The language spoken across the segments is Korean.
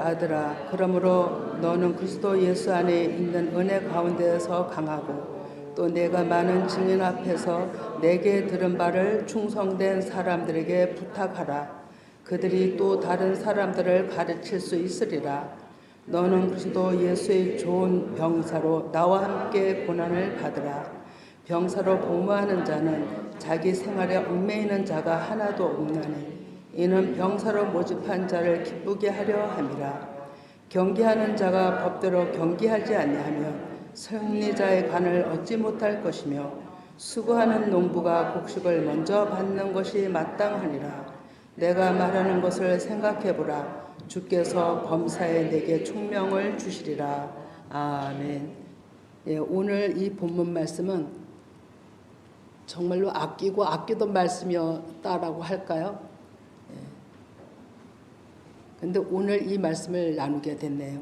아들아, 그러므로 너는 그리스도 예수 안에 있는 은혜 가운데서 강하고 또 내가 많은 증인 앞에서 내게 들은 바를 충성된 사람들에게 부탁하라. 그들이 또 다른 사람들을 가르칠 수 있으리라. 너는 그리스도 예수의 좋은 병사로 나와 함께 고난을 받으라. 병사로 복무하는 자는 자기 생활에 얽매이는 자가 하나도 없나니 이는 병사로 모집한 자를 기쁘게 하려 함이라. 경기하는 자가 법대로 경기하지 아니하며 승리자의 간을 얻지 못할 것이며 수고하는 농부가 곡식을 먼저 받는 것이 마땅하니라. 내가 말하는 것을 생각해보라. 주께서 범사에 내게 총명을 주시리라. 아멘. 예, 오늘 이 본문 말씀은 정말로 아끼고 아끼던 말씀이었다라고 할까요? 근데 오늘 이 말씀을 나누게 됐네요.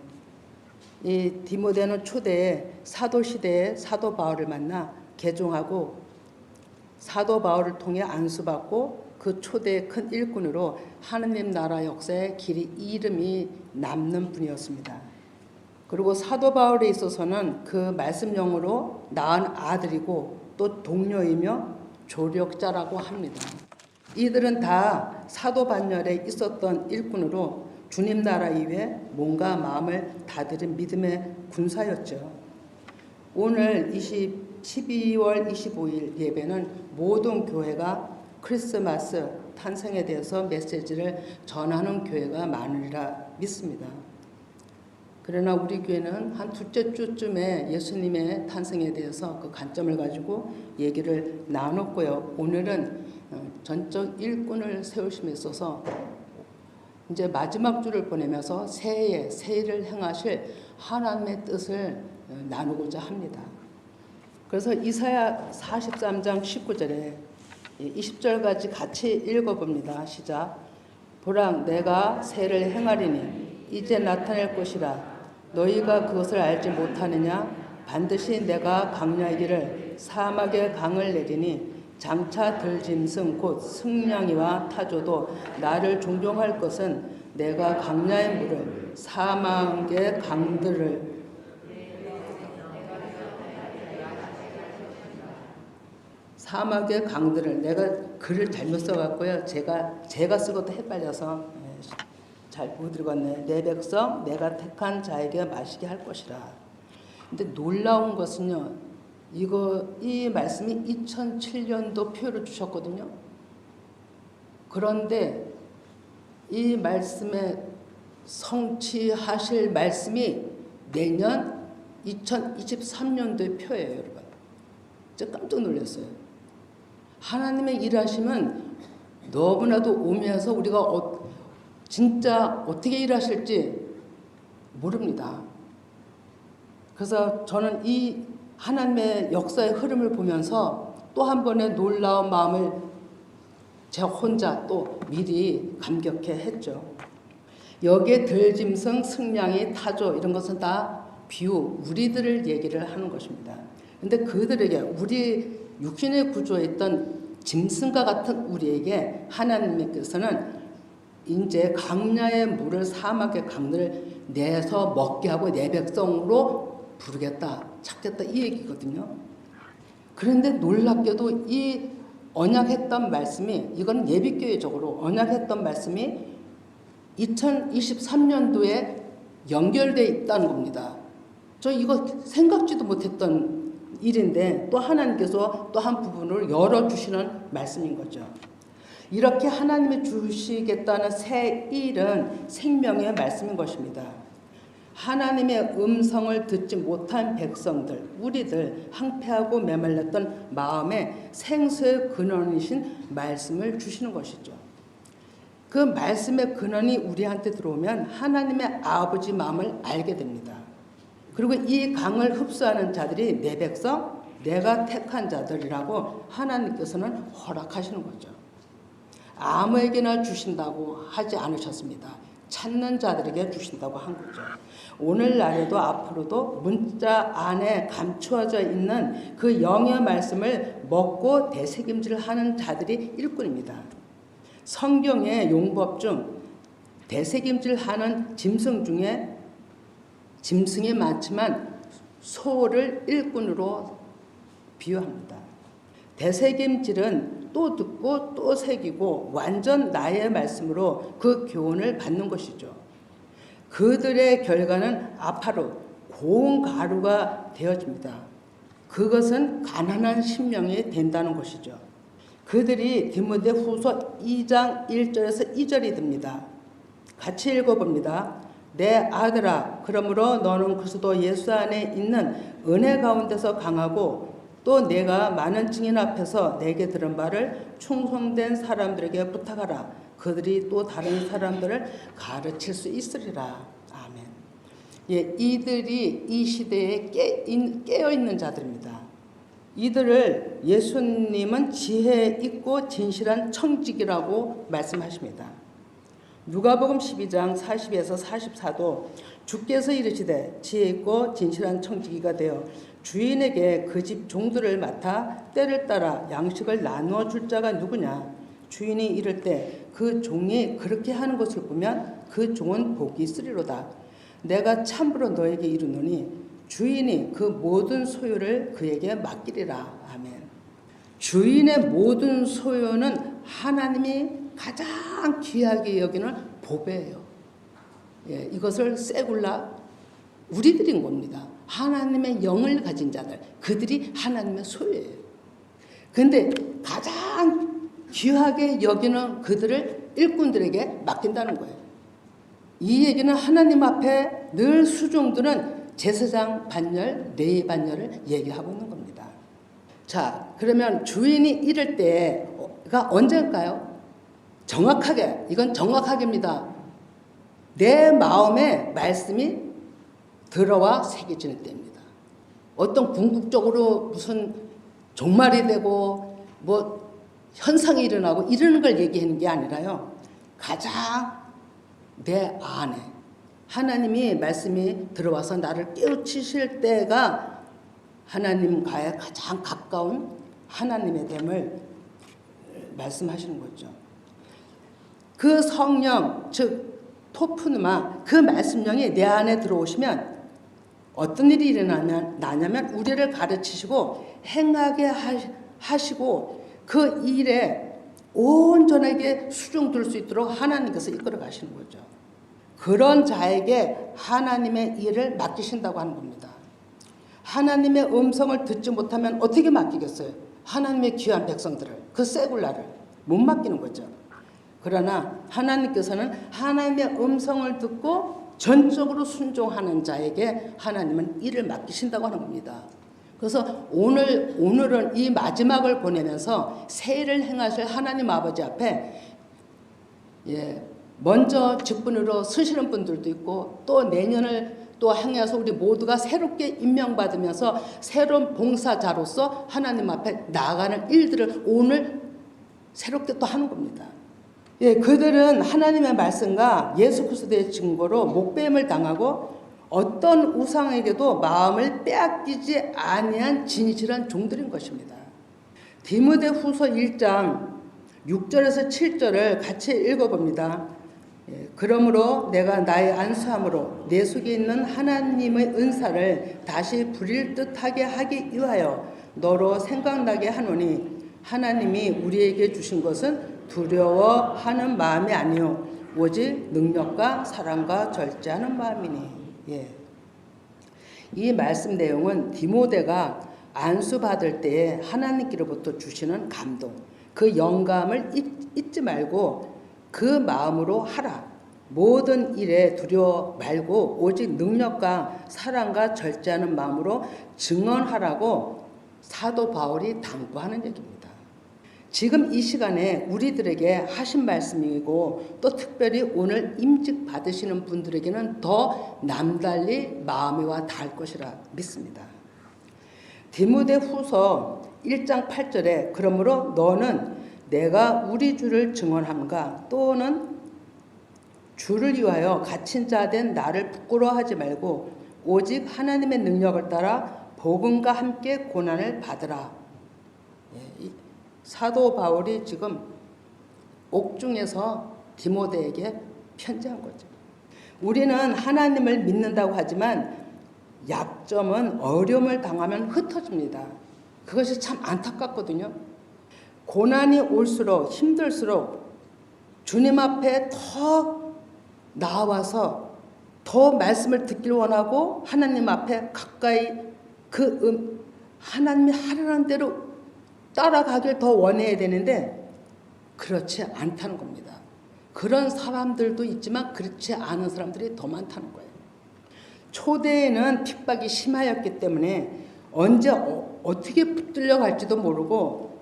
이 디모데는 초대에 사도 시대에 사도 바울을 만나 개종하고 사도 바울을 통해 안수받고 그 초대의 큰 일꾼으로 하느님 나라 역사에 길이 이름이 남는 분이었습니다. 그리고 사도 바울에 있어서는 그 말씀령으로 낳은 아들이고 또 동료이며 조력자라고 합니다. 이들은 다 사도 반열에 있었던 일꾼으로 주님 나라 이외에 몸과 마음을 다들인 믿음의 군사였죠. 오늘 12월 25일 예배는 모든 교회가 크리스마스 탄생에 대해서 메시지를 전하는 교회가 많으리라 믿습니다. 그러나 우리 교회는 한 둘째 주쯤에 예수님의 탄생에 대해서 그 관점을 가지고 얘기를 나눴고요. 오늘은 전적 일꾼을 세우심에 있어서 이제 마지막 주를 보내면서 새해 일을 행하실 하나님의 뜻을 나누고자 합니다. 그래서 이사야 43장 19절에 20절까지 같이 읽어봅니다. 시작. 보라, 내가 새해를 행하리니 이제 나타낼 것이라. 너희가 그것을 알지 못하느냐? 반드시 내가 강야의 길을 사막에 강을 내리니 장차 들짐승 곧 승냥이와 타조도 나를 존경할 것은 내가 강야의 물을 사막의 강들을 내가 글을 잘못 써갖고요. 제가 쓰고도 헷갈려서 잘 못 읽었네. 내 백성 내가 택한 자에게 마시게 할 것이라. 근데 놀라운 것은요. 이 말씀이 2007년도 표를 주셨거든요. 그런데 이 말씀에 성취하실 말씀이 내년 2023년도의 표예요, 여러분. 진짜 깜짝 놀랐어요. 하나님의 일하심은 너무나도 오면서 우리가 진짜 어떻게 일하실지 모릅니다. 그래서 저는 이 하나님의 역사의 흐름을 보면서 또 한 번의 놀라운 마음을 제가 혼자 또 미리 감격해 했죠. 여기에 들짐승, 승냥이, 타조 이런 것은 다 비유, 우리들을 얘기를 하는 것입니다. 근데 그들에게 우리 육신의 구조에 있던 짐승과 같은 우리에게 하나님께서는 이제 강야의 물을 사막의 강들을 내서 먹게 하고 내 백성으로 부르겠다, 찾겠다 이 얘기거든요. 그런데 놀랍게도 이 언약했던 말씀이 이건 예비교회적으로 언약했던 말씀이 2023년도에 연결되어 있다는 겁니다. 저 이거 생각지도 못했던 일인데 또 하나님께서 또 한 부분을 열어주시는 말씀인 거죠. 이렇게 하나님이 주시겠다는 새 일은 생명의 말씀인 것입니다. 하나님의 음성을 듣지 못한 백성들, 우리들 항폐하고 메말랐던 마음에 생수의 근원이신 말씀을 주시는 것이죠. 그 말씀의 근원이 우리한테 들어오면 하나님의 아버지 마음을 알게 됩니다. 그리고 이 강을 흡수하는 자들이 내 백성, 내가 택한 자들이라고 하나님께서는 허락하시는 거죠. 아무에게나 주신다고 하지 않으셨습니다. 찾는 자들에게 주신다고 한 거죠. 오늘날에도 앞으로도 문자 안에 감추어져 있는 그 영의 말씀을 먹고 되새김질을 하는 자들이 일꾼입니다. 성경의 용법 중 대새김질하는 짐승 중에 짐승이 많지만 소를 일꾼으로 비유합니다. 대새김질은 또 듣고 또 새기고 완전 나의 말씀으로 그 교훈을 받는 것이죠. 그들의 결과는 아파로 고운 가루가 되어집니다. 그것은 가난한 심령이 된다는 것이죠. 그들이 디모데후서 2장 1절에서 2절이 됩니다. 같이 읽어봅니다. 내 아들아, 그러므로 너는 그리스도 예수 안에 있는 은혜 가운데서 강하고 또 내가 많은 증인 앞에서 내게 들은 바를 충성된 사람들에게 부탁하라. 그들이 또 다른 사람들을 가르칠 수 있으리라. 아멘. 예, 이들이 이 시대에 깨어있는 자들입니다. 이들을 예수님은 지혜 있고 진실한 청직이라고 말씀하십니다. 누가복음 12장 40에서 44도 주께서 이르시되 지혜 있고 진실한 청지기가 되어 주인에게 그 집 종들을 맡아 때를 따라 양식을 나누어 줄 자가 누구냐. 주인이 이를 때 그 종이 그렇게 하는 것을 보면 그 종은 복이 있으리로다. 내가 참으로 너에게 이르노니 주인이 그 모든 소유를 그에게 맡기리라. 아멘. 주인의 모든 소유는 하나님이 가장 귀하게 여기는 보배예요. 예, 이것을 세굴라 우리들인 겁니다. 하나님의 영을 가진 자들, 그들이 하나님의 소유예요. 그런데 가장 귀하게 여기는 그들을 일꾼들에게 맡긴다는 거예요. 이 얘기는 하나님 앞에 늘 수종들은 제사장 반열, 레위 반열을 얘기하고 있는 겁니다. 자, 그러면 주인이 이럴 때가 언제일까요? 정확하게, 이건 정확하게입니다. 내 마음에 말씀이 들어와 새겨지는 때입니다. 어떤 궁극적으로 무슨 종말이 되고 뭐 현상이 일어나고 이러는 걸 얘기하는 게 아니라요. 가장 내 안에 하나님이 말씀이 들어와서 나를 깨우치실 때가 하나님과의 가장 가까운 하나님의 됨을 말씀하시는 거죠. 그 성령, 즉 토프누마, 그 말씀령이 내 안에 들어오시면 어떤 일이 일어나냐면 우리를 가르치시고 행하게 하시고 그 일에 온전하게 수종들 수 있도록 하나님께서 이끌어 가시는 거죠. 그런 자에게 하나님의 일을 맡기신다고 하는 겁니다. 하나님의 음성을 듣지 못하면 어떻게 맡기겠어요? 하나님의 귀한 백성들을, 그 세굴라를 못 맡기는 거죠. 그러나 하나님께서는 하나님의 음성을 듣고 전적으로 순종하는 자에게 하나님은 일을 맡기신다고 하는 겁니다. 그래서 오늘은 이 마지막을 보내면서 새해를 행하실 하나님 아버지 앞에 먼저 직분으로 서시는 분들도 있고 또 내년을 또 향해서 우리 모두가 새롭게 임명받으면서 새로운 봉사자로서 하나님 앞에 나아가는 일들을 오늘 새롭게 또 하는 겁니다. 예, 그들은 하나님의 말씀과 예수 그리스도의 증거로 목배임을 당하고 어떤 우상에게도 마음을 빼앗기지 아니한 진실한 종들인 것입니다. 디모데후서 1장 6절에서 7절을 같이 읽어봅니다. 예, 그러므로 내가 나의 안수함으로 내 속에 있는 하나님의 은사를 다시 부릴 듯하게 하기 위하여 너로 생각나게 하노니 하나님이 우리에게 주신 것은 두려워하는 마음이 아니요 오직 능력과 사랑과 절제하는 마음이니. 예. 이 말씀 내용은 디모데가 안수받을 때에 하나님께로부터 주시는 감동, 그 영감을 잊지 말고 그 마음으로 하라. 모든 일에 두려워 말고 오직 능력과 사랑과 절제하는 마음으로 증언하라고 사도 바울이 당부하는 얘기입니다. 지금 이 시간에 우리들에게 하신 말씀이고 또 특별히 오늘 임직 받으시는 분들에게는 더 남달리 마음이 와 닿을 것이라 믿습니다. 디모데후서 1장 8절에 그러므로 너는 내가 우리 주를 증언함과 또는 주를 위하여 갇힌 자 된 나를 부끄러워하지 말고 오직 하나님의 능력을 따라 복음과 함께 고난을 받으라. 사도 바울이 지금 옥중에서 디모데에게 편지한 거죠. 우리는 하나님을 믿는다고 하지만 약점은 어려움을 당하면 흩어집니다. 그것이 참 안타깝거든요. 고난이 올수록 힘들수록 주님 앞에 더 나와서 더 말씀을 듣길 원하고 하나님 앞에 가까이 하나님이 하라는 대로 따라가길 더 원해야 되는데 그렇지 않다는 겁니다. 그런 사람들도 있지만 그렇지 않은 사람들이 더 많다는 거예요. 초대에는 핍박이 심하였기 때문에 언제 어떻게 붙들려 갈지도 모르고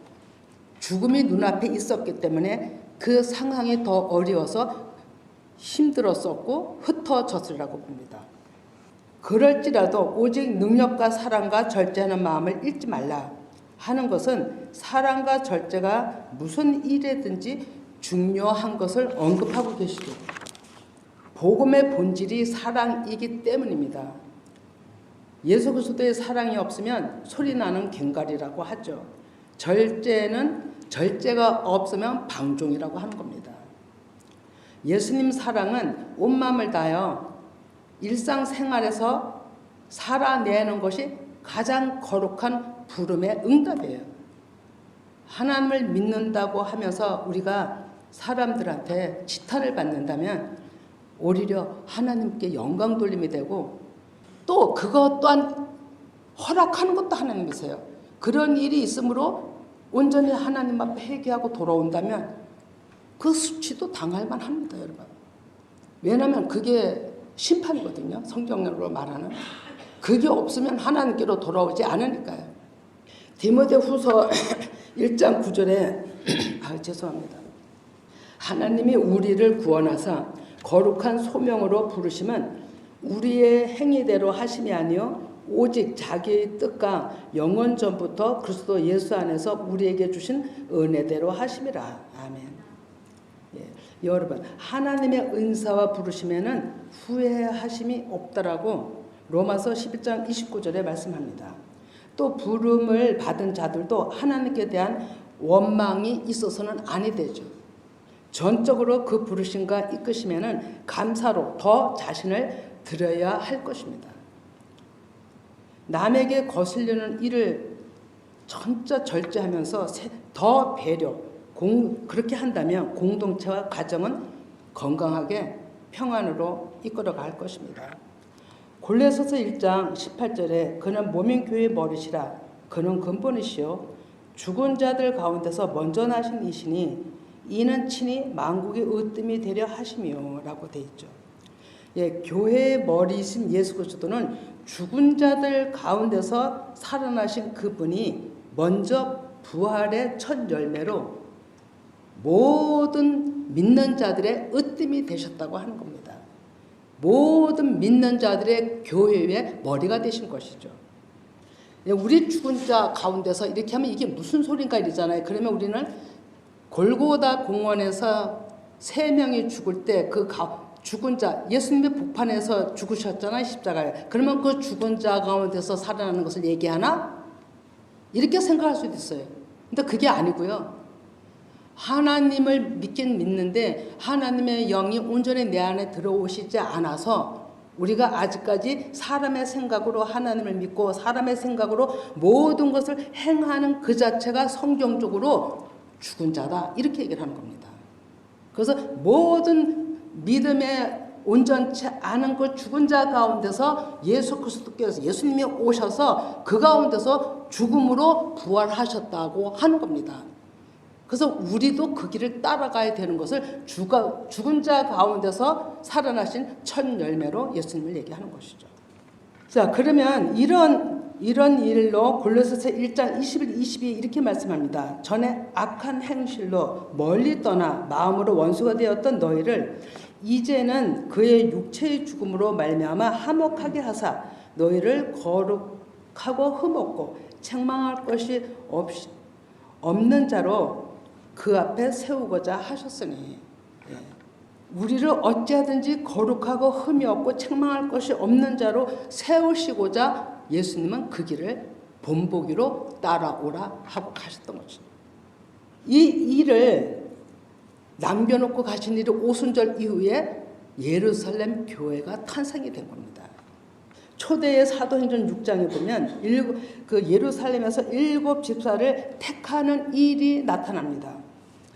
죽음이 눈앞에 있었기 때문에 그 상황이 더 어려워서 힘들었었고 흩어졌으라고 봅니다. 그럴지라도 오직 능력과 사랑과 절제하는 마음을 잃지 말라 하는 것은 사랑과 절제가 무슨 일이든지 중요한 것을 언급하고 계시죠. 복음의 본질이 사랑이기 때문입니다. 예수 그리스도의 사랑이 없으면 소리나는 괭갈이라고 하죠. 절제가 없으면 방종이라고 하는 겁니다. 예수님 사랑은 온 마음을 다하여 일상생활에서 살아내는 것이 가장 거룩한 부름의 응답이에요. 하나님을 믿는다고 하면서 우리가 사람들한테 지탄을 받는다면 오히려 하나님께 영광 돌림이 되고 또 그것 또한 허락하는 것도 하나님이세요. 그런 일이 있으므로 온전히 하나님 앞에 회개하고 돌아온다면 그 수치도 당할 만합니다, 여러분. 왜냐하면 그게 심판이거든요. 성경으로 말하는. 그게 없으면 하나님께로 돌아오지 않으니까요. 디모데후서 1장 9절에 죄송합니다. 하나님이 우리를 구원하사 거룩한 소명으로 부르심은 우리의 행위대로 하심이 아니요 오직 자기의 뜻과 영원 전부터 그리스도 예수 안에서 우리에게 주신 은혜대로 하심이라. 아멘. 예, 여러분 하나님의 은사와 부르심에는 후회하심이 없다라고 로마서 11장 29절에 말씀합니다. 또 부름을 받은 자들도 하나님께 대한 원망이 있어서는 아니 되죠. 전적으로 그 부르심과 이끄심에는 감사로 더 자신을 드려야 할 것입니다. 남에게 거슬리는 일을 전짜 절제하면서 더 배려, 그렇게 한다면 공동체와 가정은 건강하게 평안으로 이끌어갈 것입니다. 골로새서 1장 18절에 그는 모민 교회의 머리시라 그는 근본이시요 죽은 자들 가운데서 먼저 나신 이시니 이는 친히 만국의 으뜸이 되려 하심이요 라고 되어 있죠. 예, 교회의 머리이신 예수 그리스도는 죽은 자들 가운데서 살아나신 그분이 먼저 부활의 첫 열매로 모든 믿는 자들의 으뜸이 되셨다고 하는 겁니다. 모든 믿는 자들의 교회의 머리가 되신 것이죠. 우리 죽은 자 가운데서 이렇게 하면 이게 무슨 소린가 이러잖아요. 그러면 우리는 골고다 공원에서 3명이 죽을 때 그 죽은 자, 예수님이 복판에서 죽으셨잖아요, 십자가에. 그러면 그 죽은 자 가운데서 살아나는 것을 얘기하나? 이렇게 생각할 수도 있어요. 근데 그게 아니고요. 하나님을 믿긴 믿는데 하나님의 영이 온전히 내 안에 들어오시지 않아서 우리가 아직까지 사람의 생각으로 하나님을 믿고 사람의 생각으로 모든 것을 행하는 그 자체가 성경적으로 죽은 자다. 이렇게 얘기를 하는 겁니다. 그래서 모든 믿음에 온전치 않은 그 죽은 자 가운데서 예수 그리스도께서 예수님이 오셔서 그 가운데서 죽음으로 부활하셨다고 하는 겁니다. 그래서 우리도 그 길을 따라가야 되는 것을 죽은 자 가운데서 살아나신 첫 열매로 예수님을 얘기하는 것이죠. 자, 그러면 이런 일로 골로새서 1장 21, 22 이렇게 말씀합니다. 전에 악한 행실로 멀리 떠나 마음으로 원수가 되었던 너희를 이제는 그의 육체의 죽음으로 말미암아 화목하게 하사 너희를 거룩하고 흠없고 책망할 것이 없는 자로 그 앞에 세우고자 하셨으니 우리를 어찌하든지 거룩하고 흠이 없고 책망할 것이 없는 자로 세우시고자 예수님은 그 길을 본보기로 따라오라 하고 가셨던 거죠. 이 일을 남겨놓고 가신 일이 오순절 이후에 예루살렘 교회가 탄생이 된 겁니다. 초대의 사도행전 6장에 보면 그 예루살렘에서 7 집사를 택하는 일이 나타납니다.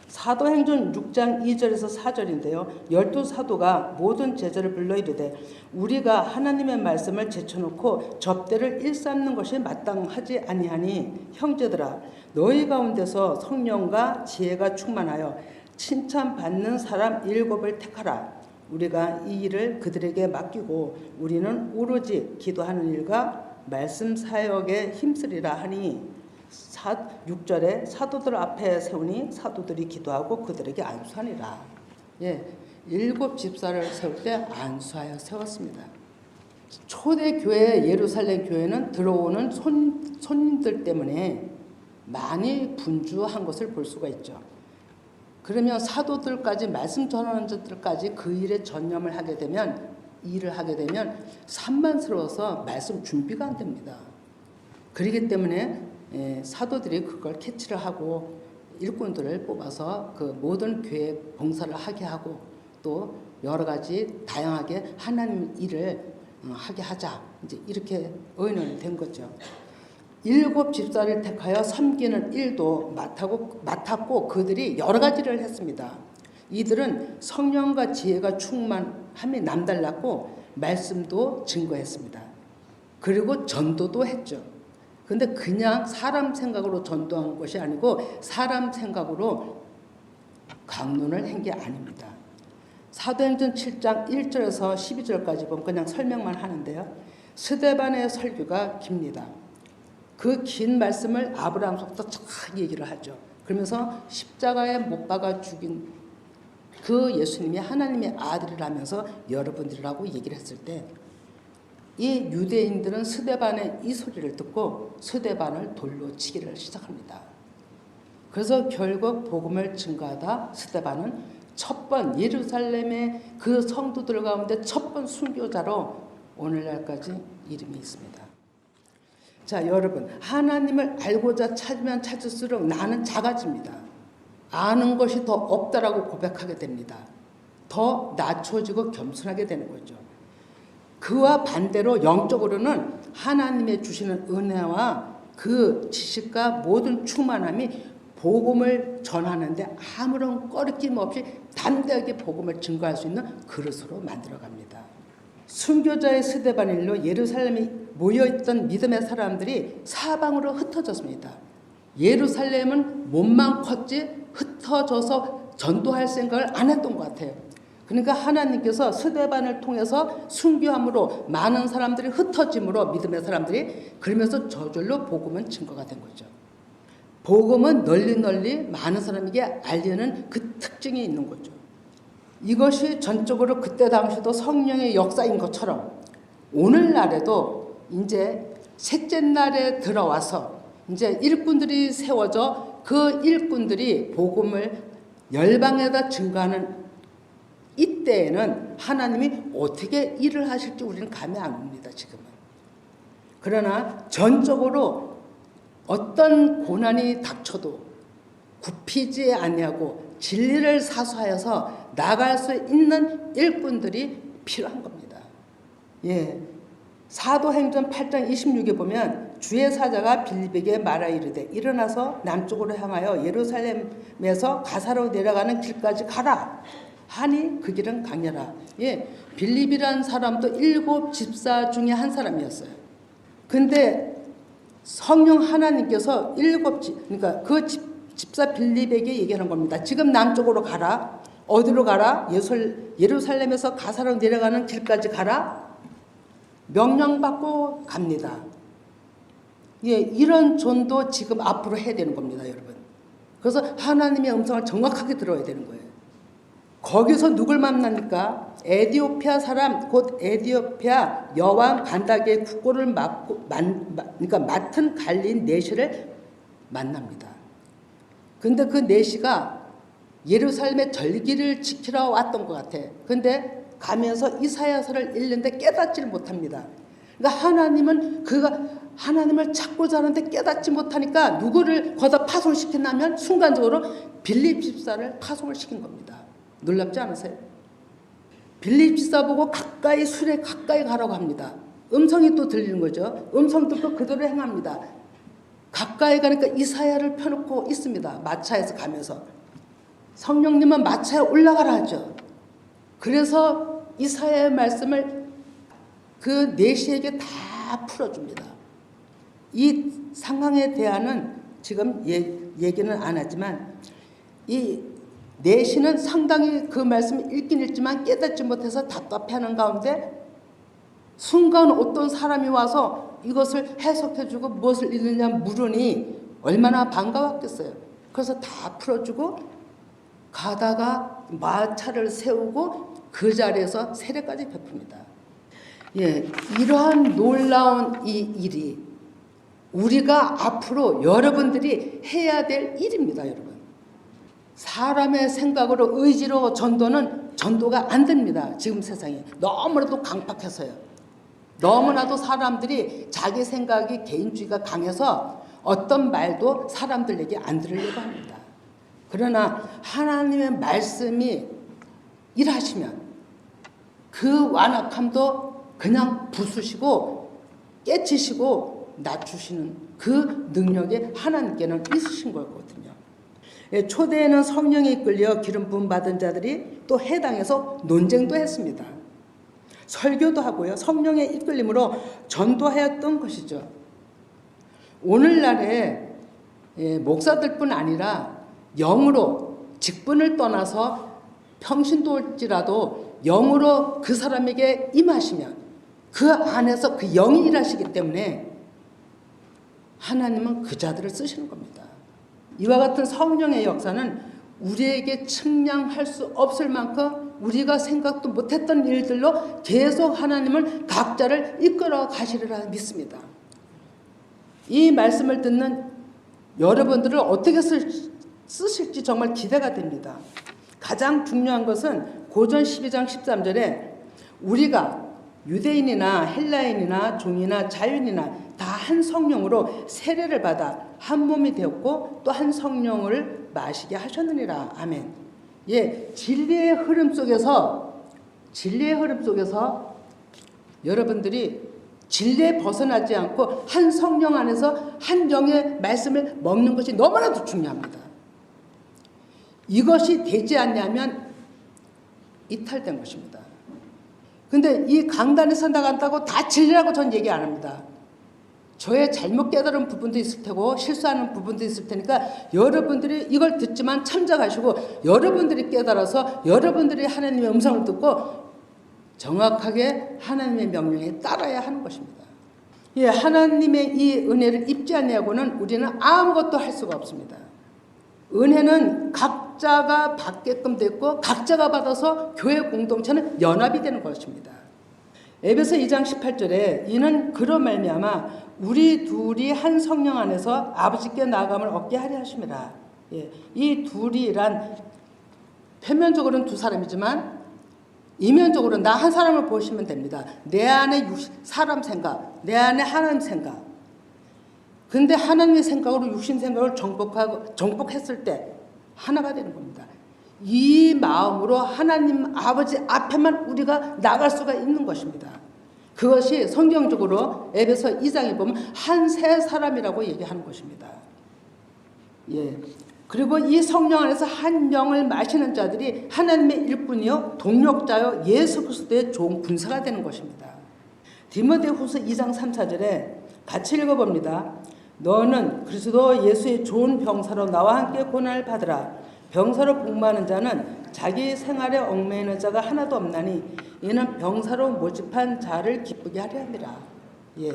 사도행전 6장 2절에서 4절인데요. 12사도가 모든 제자를 불러 이르되 우리가 하나님의 말씀을 제쳐놓고 접대를 일삼는 것이 마땅하지 아니하니 형제들아 너희 가운데서 성령과 지혜가 충만하여 칭찬받는 사람 7을 택하라. 우리가 이 일을 그들에게 맡기고 우리는 오로지 기도하는 일과 말씀 사역에 힘쓰리라 하니 6절에 사도들 앞에 세우니 사도들이 기도하고 그들에게 안수하니라. 7 집사를 세울 때 안수하여 세웠습니다. 초대 교회 예루살렘 교회는 들어오는 손님들 때문에 많이 분주한 것을 볼 수가 있죠. 그러면 사도들까지 말씀 전하는 자들까지 그 일에 전념을 하게 되면 일을 하게 되면 산만스러워서 말씀 준비가 안 됩니다. 그렇기 때문에 사도들이 그걸 캐치를 하고 일꾼들을 뽑아서 그 모든 교회 봉사를 하게 하고 또 여러 가지 다양하게 하나님 일을 하게 하자 이제 이렇게 의논이 된 거죠. 7 집사를 택하여 섬기는 일도 맡았고 그들이 여러 가지를 했습니다. 이들은 성령과 지혜가 충만함이 남달랐고 말씀도 증거했습니다. 그리고 전도도 했죠. 근데 그냥 사람 생각으로 전도한 것이 아니고 사람 생각으로 강론을 한 게 아닙니다. 사도행전 7장 1절에서 12절까지 보면 그냥 설명만 하는데요. 스데반의 설교가 깁니다. 그 긴 말씀을 아브라함서부터 쫙 얘기를 하죠. 그러면서 십자가에 못 박아 죽인 그 예수님이 하나님의 아들이라면서 여러분들이라고 얘기를 했을 때 이 유대인들은 스데반의 이 소리를 듣고 스데반을 돌로 치기를 시작합니다. 그래서 결국 복음을 증거하다 스데반은 예루살렘의 그 성도들 가운데 첫 번 순교자로 오늘날까지 이름이 있습니다. 자, 여러분, 하나님을 알고자 찾으면 찾을수록 나는 작아집니다. 아는 것이 더 없다라고 고백하게 됩니다. 더 낮춰지고 겸손하게 되는 거죠. 그와 반대로 영적으로는 하나님의 주시는 은혜와 그 지식과 모든 충만함이 복음을 전하는데 아무런 꺼리낌 없이 담대하게 복음을 증거할 수 있는 그릇으로 만들어갑니다. 순교자의 스데반일로 예루살렘에 모여있던 믿음의 사람들이 사방으로 흩어졌습니다. 예루살렘은 몸만 컸지 흩어져서 전도할 생각을 안 했던 것 같아요. 그러니까 하나님께서 스데반을 통해서 순교함으로 많은 사람들이 흩어짐으로 믿음의 사람들이 그러면서 저절로 복음은 증거가 된 거죠. 복음은 널리 많은 사람에게 알리는 그 특징이 있는 거죠. 이것이 전적으로 그때 당시도 성령의 역사인 것처럼 오늘날에도 이제 셋째 날에 들어와서 이제 일꾼들이 세워져 그 일꾼들이 복음을 열방에다 증거하는 이때에는 하나님이 어떻게 일을 하실지 우리는 감이 안 옵니다. 지금은. 그러나 전적으로 어떤 고난이 닥쳐도 굽히지 아니하고 진리를 사수하여서 나갈 수 있는 일꾼들이 필요한 겁니다. 사도행전 8장 26에 보면 주의 사자가 빌립에게 말하 이르되 일어나서 남쪽으로 향하여 예루살렘에서 가사로 내려가는 길까지 가라 하니 그 길은 강렬하. 빌립이라는 사람도 7 집사 중에 한 사람이었어요. 근데 성령 하나님께서 그러니까 그 집사 빌립에게 얘기하는 겁니다. 지금 남쪽으로 가라. 어디로 가라? 예루살렘에서 가사로 내려가는 길까지 가라. 명령받고 갑니다. 이런 전도 지금 앞으로 해야 되는 겁니다, 여러분. 그래서 하나님의 음성을 정확하게 들어야 되는 거예요. 거기서 누굴 만납니까? 에디오피아 사람 곧 에디오피아 여왕 간다게의 국고를 그러니까 맡은 갈린 내시를 만납니다. 근데 그 내시가 예루살렘의 절기를 지키러 왔던 것 같아. 근데 가면서 이사야서를 읽는데 깨닫지를 못합니다. 그러니까 하나님을 찾고자 하는데 깨닫지 못하니까 누구를 거기다 파송시켰냐면 순간적으로 빌립 집사를 파송을 시킨 겁니다. 놀랍지 않으세요? 빌립 지사 보고 가까이 술에 가까이 가라고 합니다. 음성이 또 들리는 거죠. 음성 듣고 그대로 행합니다. 가까이 가니까 이사야를 펴놓고 있습니다. 마차에서 가면서. 성령님은 마차에 올라가라 하죠. 그래서 이사야의 말씀을 그 내시에게 다 풀어줍니다. 이 상황에 대한은 지금 얘기는 안 하지만 이 내시는 상당히 그 말씀을 읽긴 읽지만 깨닫지 못해서 답답해하는 가운데 순간 어떤 사람이 와서 이것을 해석해주고 무엇을 읽느냐 물으니 얼마나 반가웠겠어요. 그래서 다 풀어주고 가다가 마차를 세우고 그 자리에서 세례까지 베풉니다. 예, 이러한 놀라운 이 일이 우리가 앞으로 여러분들이 해야 될 일입니다, 여러분. 사람의 생각으로 의지로 전도는 전도가 안 됩니다. 지금 세상이 너무나도 강팍해서요. 너무나도 사람들이 자기 생각이 개인주의가 강해서 어떤 말도 사람들에게 안 들으려고 합니다. 그러나 하나님의 말씀이 일하시면 그 완악함도 그냥 부수시고 깨치시고 낮추시는 그 능력이 하나님께는 있으신 거거든요. 초대에는 성령에 이끌려 기름 부음 받은 자들이 또 해당해서 논쟁도 했습니다. 설교도 하고요. 성령의 이끌림으로 전도하였던 것이죠. 오늘날에 목사들뿐 아니라 영으로 직분을 떠나서 평신도일지라도 영으로 그 사람에게 임하시면 그 안에서 그 영이 일하시기 때문에 하나님은 그 자들을 쓰시는 겁니다. 이와 같은 성령의 역사는 우리에게 측량할 수 없을 만큼 우리가 생각도 못했던 일들로 계속 하나님을 각자를 이끌어 가시리라 믿습니다. 이 말씀을 듣는 여러분들을 어떻게 쓰실지 정말 기대가 됩니다. 가장 중요한 것은 고전 12장 13절에 우리가 유대인이나 헬라인이나 종이나 자유인이나 다 한 성령으로 세례를 받아 한 몸이 되었고 또 한 성령을 마시게 하셨느니라. 아멘. 예, 진리의 흐름 속에서 여러분들이 진리에 벗어나지 않고 한 성령 안에서 한 영의 말씀을 먹는 것이 너무나도 중요합니다. 이것이 되지 않냐면 이탈된 것입니다. 근데 이 강단에서 나간다고 다 진리라고 전 얘기 안 합니다. 저의 잘못 깨달은 부분도 있을 테고 실수하는 부분도 있을 테니까 여러분들이 이걸 듣지만 참작하시고 여러분들이 깨달아서 여러분들이 하나님의 음성을 듣고 정확하게 하나님의 명령에 따라야 하는 것입니다. 예, 하나님의 이 은혜를 입지 않냐고는 우리는 아무것도 할 수가 없습니다. 은혜는 각자가 받게끔 됐고 각자가 받아서 교회 공동체는 연합이 되는 것입니다. 에베소 2장 18절에 이는 그로 말미암아 우리 둘이 한 성령 안에서 아버지께 나아감을 얻게 하려 하심이라. 예, 이 둘이란 표면적으로는 두 사람이지만 이면적으로 나 한 사람을 보시면 됩니다. 내 안에 사람 생각, 내 안에 하나님 생각. 근데 하나님의 생각으로 육신 생각을 정복했을 때 하나가 되는 겁니다. 이 마음으로 하나님 아버지 앞에만 우리가 나갈 수가 있는 것입니다. 그것이 성경적으로 에베소 2장에 보면 한 세 사람이라고 얘기하는 것입니다. 예. 그리고 이 성령 안에서 한 영을 마시는 자들이 하나님의 일꾼이요 동력자요 예수 그리스도의 좋은 군사가 되는 것입니다. 디모데후서 2장 3, 4절에 같이 읽어봅니다. 너는 그리스도 예수의 좋은 병사로 나와 함께 고난을 받으라. 병사로 복무하는 자는 자기 생활에 얽매이는 자가 하나도 없나니 이는 병사로 모집한 자를 기쁘게 하려 함이라. 예.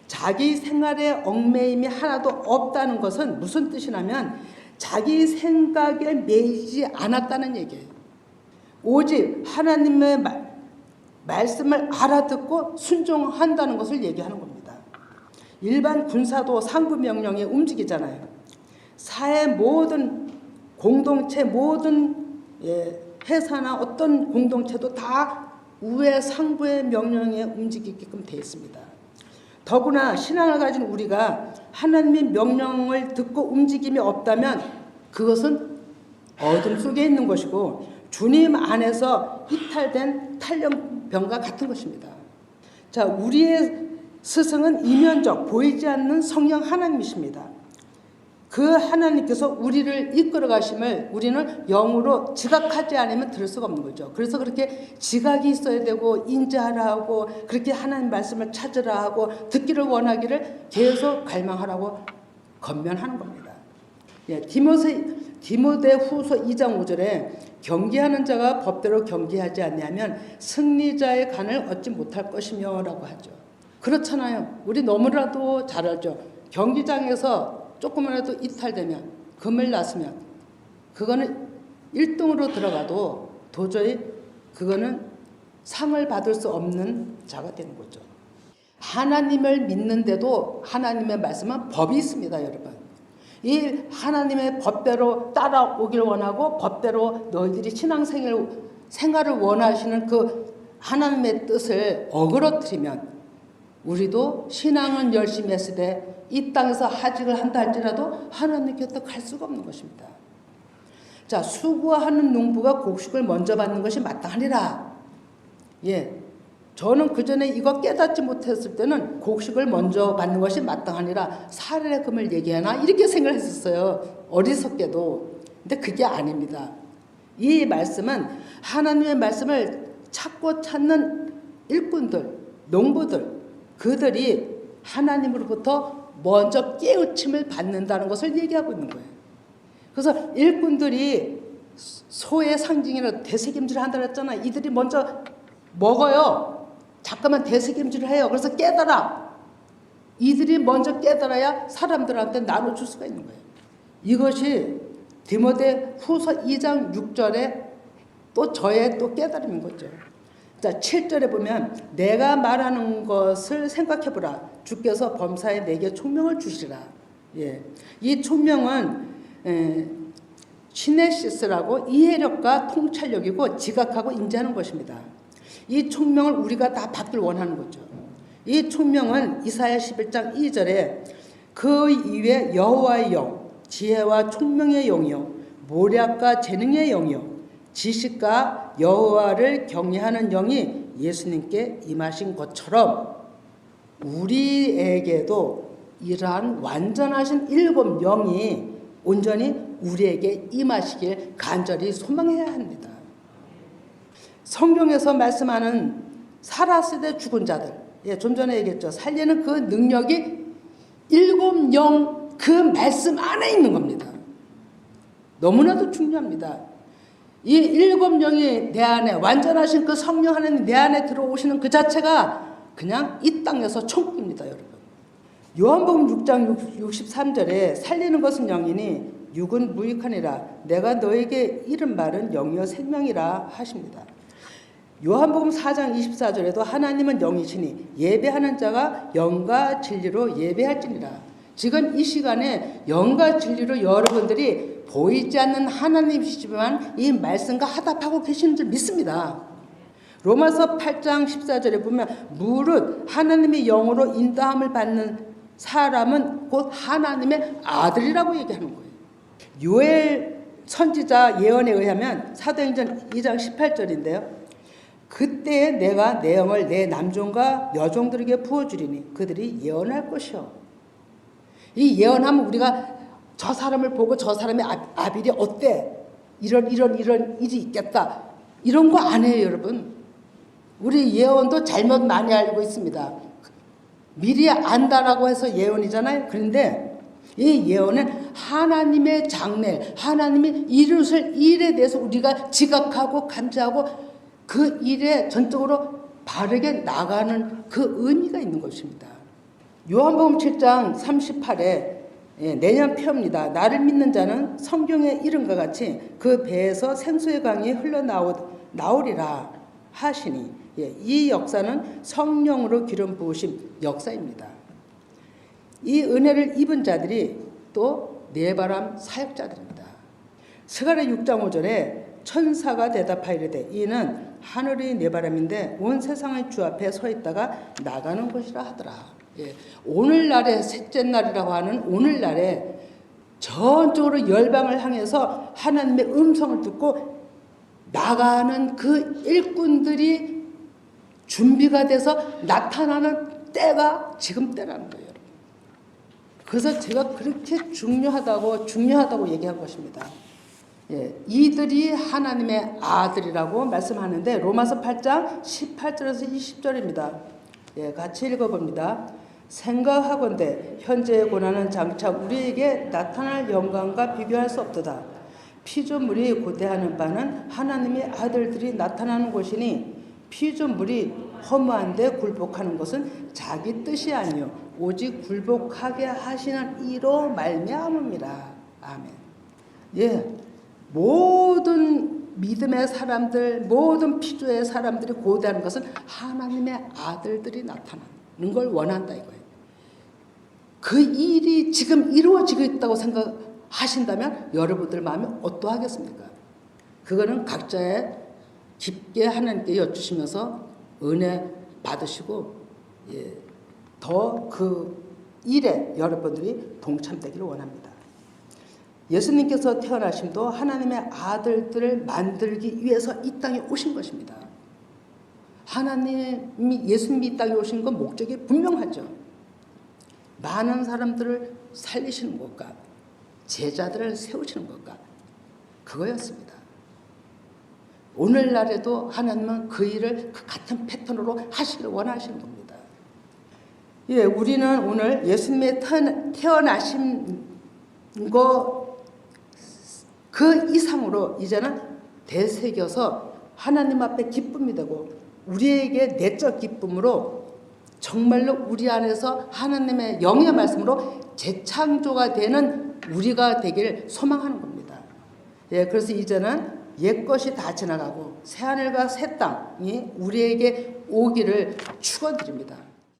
자기 생활에 얽매임이 하나도 없다는 것은 무슨 뜻이냐면 자기 생각에 매이지 않았다는 얘기예요. 오직 하나님의 말씀을 알아듣고 순종한다는 것을 얘기하는 겁니다. 일반 군사도 상부 명령에 움직이잖아요. 사회 모든 공동체 모든 회사나 어떤 공동체도 다 우회 상부의 명령에 움직이게끔 되어 있습니다. 더구나 신앙을 가진 우리가 하나님의 명령을 듣고 움직임이 없다면 그것은 어둠 속에 있는 것이고 주님 안에서 이탈된 탈영병과 같은 것입니다. 자, 우리의 스승은 이면적 보이지 않는 성령 하나님이십니다. 그 하나님께서 우리를 이끌어 가심을 우리는 영으로 지각하지 않으면 들을 수가 없는 거죠. 그래서 그렇게 지각이 있어야 되고 인자하라 하고 그렇게 하나님 말씀을 찾으라 하고 듣기를 원하기를 계속 갈망하라고 권면하는 겁니다. 예, 디모데 후서 2장 5절에 경계하는 자가 법대로 경계하지 않냐면 승리자의 간을 얻지 못할 것이며 라고 하죠. 그렇잖아요. 우리 너무나도 잘 알죠. 경기장에서 조금이라도 이탈되면 금을 났으면 그거는 1등으로 들어가도 도저히 그거는 상을 받을 수 없는 자가 되는 거죠. 하나님을 믿는데도 하나님의 말씀은 법이 있습니다, 여러분. 이 하나님의 법대로 따라오길 원하고 법대로 너희들이 생활을 원하시는 그 하나님의 뜻을 어그러뜨리면 우리도 신앙은 열심히 했을 때 이 땅에서 하직을 한다 할지라도 하나님 곁에 갈 수가 없는 것입니다. 자, 수고하는 농부가 곡식을 먼저 받는 것이 마땅하니라. 예, 저는 그 전에 이거 깨닫지 못했을 때는 곡식을 먼저 받는 것이 마땅하니라 사례의 금을 얘기하나 이렇게 생각을 했었어요. 어리석게도. 근데 그게 아닙니다. 이 말씀은 하나님의 말씀을 찾고 찾는 일꾼들, 농부들, 그들이 하나님으로부터 먼저 깨우침을 받는다는 것을 얘기하고 있는 거예요. 그래서 일꾼들이 소의 상징이라 되새김질을 한다고 했잖아요. 이들이 먼저 먹어요. 잠깐만 되새김질을 해요. 그래서 깨달아. 이들이 먼저 깨달아야 사람들한테 나눠줄 수가 있는 거예요. 이것이 디모데 후서 2장 6절에 또 저의 또 깨달음인 거죠. 자, 7절에 보면 내가 말하는 것을 생각해보라. 주께서 범사에 내게 총명을 주시라. 예, 이 총명은 시네시스라고 이해력과 통찰력이고 지각하고 인지하는 것입니다. 이 총명을 우리가 다 받길 원하는 거죠. 이 총명은 이사야 11장 2절에 그 이외 여호와의 영, 지혜와 총명의 영이요 모략과 재능의 영이요 지식과 여호와를 경외하는 영이 예수님께 임하신 것처럼 우리에게도 이러한 완전하신 7 영이 온전히 우리에게 임하시길 간절히 소망해야 합니다. 성경에서 말씀하는 살았을 때 죽은 자들, 예, 좀 전에 얘기했죠. 살리는 그 능력이 7 영 그 말씀 안에 있는 겁니다. 너무나도 중요합니다. 이 7 영이 내 안에 완전하신 그 성령 하나님 내 안에 들어오시는 그 자체가 그냥 이 땅에서 천국입니다, 여러분. 요한복음 6장 63절에 살리는 것은 영이니 육은 무익하니라. 내가 너에게 이른 말은 영이요 생명이라 하십니다. 요한복음 4장 24절에도 하나님은 영이시니 예배하는 자가 영과 진리로 예배할지니라. 지금 이 시간에 영과 진리로 여러분들이 보이지 않는 하나님이시지만 이 말씀과 화답하고 계시는 줄 믿습니다. 로마서 8장 14절에 보면 무릇 하나님의 영으로 인도함을 받는 사람은 곧 하나님의 아들이라고 얘기하는 거예요. 요엘 선지자 예언에 의하면 사도행전 2장 18절인데요. 그때 내가 내 영을 내 남종과 여종들에게 부어주리니 그들이 예언할 것이요. 이 예언하면 우리가 저 사람을 보고 저 사람의 아빌이 어때? 이런 일이 있겠다. 이런 거 안 해요, 여러분. 우리 예언도 잘못 많이 알고 있습니다. 미리 안다라고 해서 예언이잖아요. 그런데 이 예언은 하나님의 장래, 하나님이 이루실 일에 대해서 우리가 지각하고 감지하고 그 일에 전적으로 바르게 나가는 그 의미가 있는 것입니다. 요한복음 7장 38에 내년 표입니다. 나를 믿는 자는 성경의 이름과 같이 그 배에서 생수의 강이 흘러나오리라 하시니 이 역사는 성령으로 기름 부으심 역사입니다. 이 은혜를 입은 자들이 또 네바람 사역자들입니다. 스가랴 6장 5절에 천사가 대답하이르되 이는 하늘의 네바람인데 온 세상의 주 앞에 서 있다가 나가는 것이라 하더라. 예, 오늘날의 셋째 날이라고 하는 오늘날에 전적으로 열방을 향해서 하나님의 음성을 듣고 나가는 그 일꾼들이 준비가 돼서 나타나는 때가 지금 때라는 거예요. 여러분. 그래서 제가 그렇게 중요하다고 얘기한 것입니다. 예, 이들이 하나님의 아들이라고 말씀하는데 로마서 8장 18절에서 20절입니다. 예, 같이 읽어봅니다. 생각하건대 현재의 고난은 장차 우리에게 나타날 영광과 비교할 수 없도다. 피조물이 고대하는 바는 하나님의 아들들이 나타나는 것이니 피조물이 허무한데 굴복하는 것은 자기 뜻이 아니요 오직 굴복하게 하시는 이로 말미암음이라. 아멘. 예, 모든 믿음의 사람들, 모든 피조의 사람들이 고대하는 것은 하나님의 아들들이 나타나는 걸 원한다 이거예요. 그 일이 지금 이루어지고 있다고 생각하신다면 여러분들 마음이 어떠하겠습니까? 그거는 각자의 깊게 하나님께 여쭈시면서 은혜 받으시고 더 그 일에 여러분들이 동참되기를 원합니다. 예수님께서 태어나심도 하나님의 아들들을 만들기 위해서 이 땅에 오신 것입니다. 예수님이 이 땅에 오신 건 목적이 분명하죠. 많은 사람들을 살리시는 것과 제자들을 세우시는 것과 그거였습니다. 오늘날에도 하나님은 그 일을 그 같은 패턴으로 하시기를 원하시는 겁니다. 예, 우리는 오늘 예수님의 태어나신 거 그 이상으로 이제는 되새겨서 하나님 앞에 기쁨이 되고 우리에게 내적 기쁨으로 정말로 우리 안에서 하나님의 영의 말씀으로 재창조가 되는 우리가 되기를 소망하는 겁니다. 예, 그래서 이제는 옛것이 다 지나가고 새하늘과 새 땅이 우리에게 오기를 축원드립니다.